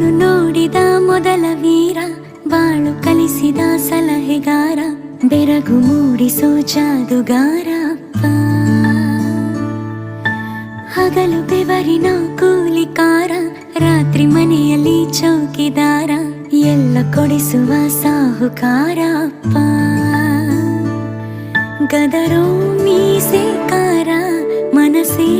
ನಾನು ನೋಡಿದ ಮೊದಲ ವೀರ, ಬಾಳು ಕಲಿಸಿದ ಸಲಹೆಗಾರ, ಬೆರಗು ಮೂಡಿಸೋ ಜಾದುಗಾರ ಅಪ್ಪ. ಹಗಲು ಬೆವರಿನ ಕೂಲಿಕಾರ, ರಾತ್ರಿ ಮನೆಯಲ್ಲಿ ಚೌಕಿದಾರ, ಎಲ್ಲ ಕೊಡಿಸುವ ಸಾಹುಕಾರ ಅಪ್ಪ. ಗದರೋ ಮೀಸೆಕಾರ, ಮನಸ್ಸೇ